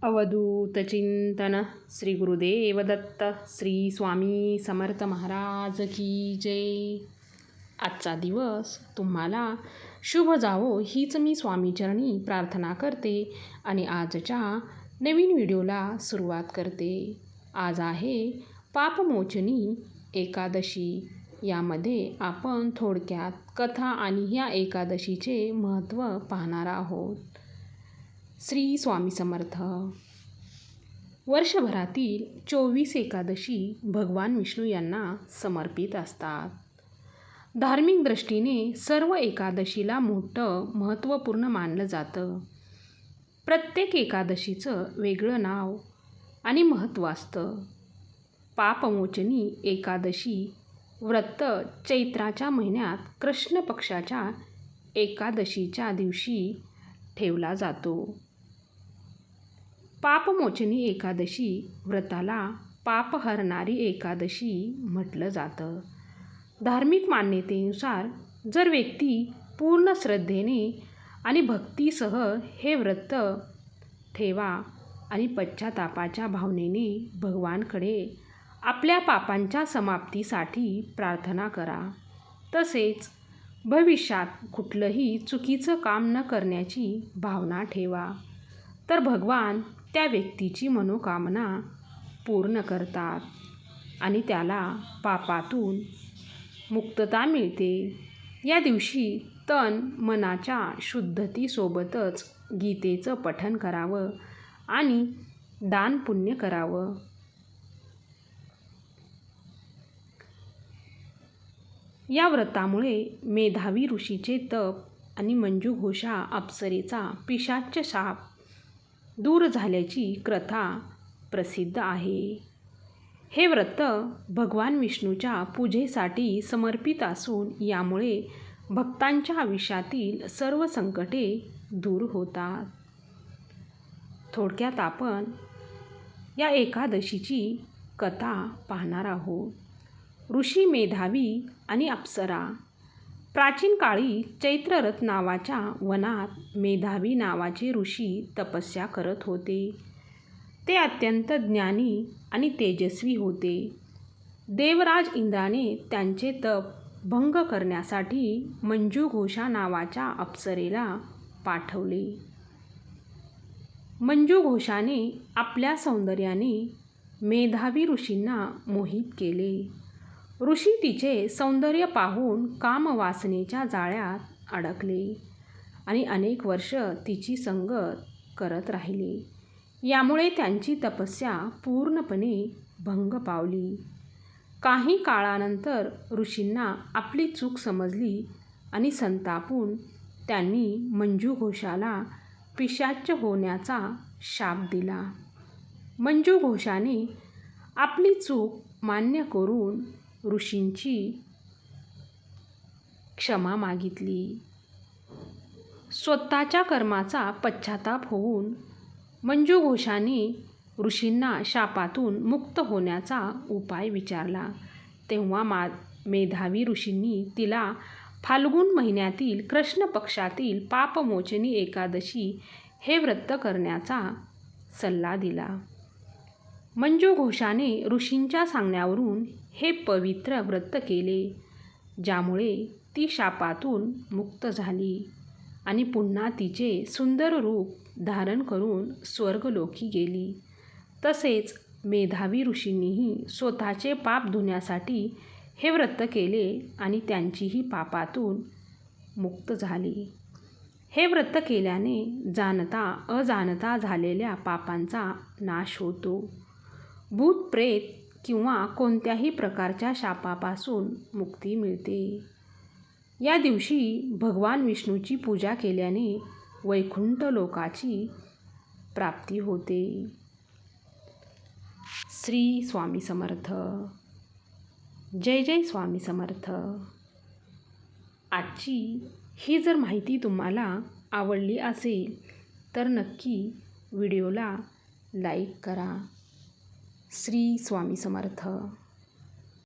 अवधूत चिंतन श्री गुरुदेव दत्त श्री स्वामी समर्थ महाराज की जय। आजचा दिवस तुम्हाला शुभ जावो हीच मी स्वामीचरणी प्रार्थना करते आणि आजच्या नवीन व्हिडिओला सुरुवात करते। आज आहे पापमोचनी एकादशी। यामध्ये आपण थोडक्यात कथा आणि ह्या एकादशीचे महत्त्व पाहणार आहोत। श्री स्वामी समर्थ। वर्षभरातील 24 एकादशी भगवान विष्णू यांना समर्पित असतात। धार्मिक दृष्टीने सर्व एकादशीला मोठं महत्त्वपूर्ण मानलं जातं। प्रत्येक एकादशीचं वेगळं नाव आणि महत्त्व असतं। पापमोचनी एकादशी व्रत चैत्राच्या महिन्यात कृष्ण पक्षाच्या एकादशीच्या दिवशी ठेवला जातो। पापमोचनी एकादशी व्रताला पापहरणारी एकादशी म्हटलं जातं। धार्मिक मान्यतेनुसार जर व्यक्ती पूर्ण श्रद्धेने आणि भक्तीसह हे व्रत ठेवा आणि पश्चातापाच्या भावनेने भगवानकडे आपल्या पापांच्या समाप्तीसाठी प्रार्थना करा, तसेच भविष्यात कुठलंही चुकीचं काम न करण्याची भावना ठेवा, तर भगवान त्या व्यक्तीची मनोकामना पूर्ण करतात आणि त्याला पापातून मुक्तता मिळते। या दिवशी तन मनाच्या शुद्धतेसोबतच गीतेचं पठण करावं आणि दानपुण्य करावं। या व्रतामुळे मेधावी ऋषीचे तप आणि मंजुघोषा अप्सरेचा पिशाच्च शाप दूर झाल्याची कथा प्रसिद्ध आहे। हे व्रत भगवान विष्णूच्या पूजेसाठी समर्पित असून यामुळे भक्तांच्या आयुष्यातील सर्व संकटे दूर होतात। थोडक्यात आपण या एकादशीची कथा पाहणार आहोत। ऋषी मेधावी आणि अप्सरा। प्राचीन काळी चैत्ररथ नावाच्या वनात मेधावी नावाचे ऋषी तपस्या करत होते। ते अत्यंत ज्ञानी आणि तेजस्वी होते। देवराज इंद्राने त्यांचे तप भंग करण्यासाठी मंजुघोषा नावाच्या अप्सरेला पाठवले। मंजुघोषाने आपल्या सौंदर्याने मेधावी ऋषींना मोहित केले। ऋषी तिचे सौंदर्य पाहून कामवासनेच्या जाळ्यात अडकले आणि अनेक वर्ष तिची संगत करत राहिले। यामुळे त्यांची तपस्या पूर्णपणे भंग पावली। काही काळानंतर ऋषींना आपली चूक समजली आणि संतापून त्यांनी मंजुघोषाला पिशाच्च होण्याचा शाप दिला। मंजुघोषाने आपली चूक मान्य करून ऋषींची क्षमा मागितली। स्वतःच्या कर्माचा पश्चाताप होऊन मंजुघोषाने ऋषींना शापातून मुक्त होण्याचा उपाय विचारला। तेव्हा मेधावी ऋषींनी तिला फाल्गुन महिन्यातील कृष्ण पक्षातील पापमोचनी एकादशी हे व्रत करण्याचा सल्ला दिला। मंजुघोषाने ऋषींच्या सांगण्यावरून हे पवित्र व्रत केले, ज्यामुळे ती शापातून मुक्त झाली आणि पुन्हा तिचे सुंदर रूप धारण करून स्वर्गलोकी गेली। तसेच मेधावी ऋषींनीही स्वतःचे पाप धुण्यासाठी हे व्रत केले आणि त्यांचीही पापातून मुक्त झाली। हे व्रत केल्याने जाणता अजाणता झालेल्या पापांचा नाश होतो। भूत प्रेत किंवा कोणत्याही प्रकारच्या शापापासून मुक्ती मिळते। या दिवशी भगवान विष्णूची पूजा केल्याने वैकुंठ लोकाची प्राप्ती होते। श्री स्वामी समर्थ। जय जय स्वामी समर्थ। आजची ही जर माहिती तुम्हाला आवडली असेल तर नक्की व्हिडिओला लाईक करा। श्री स्वामी समर्थ।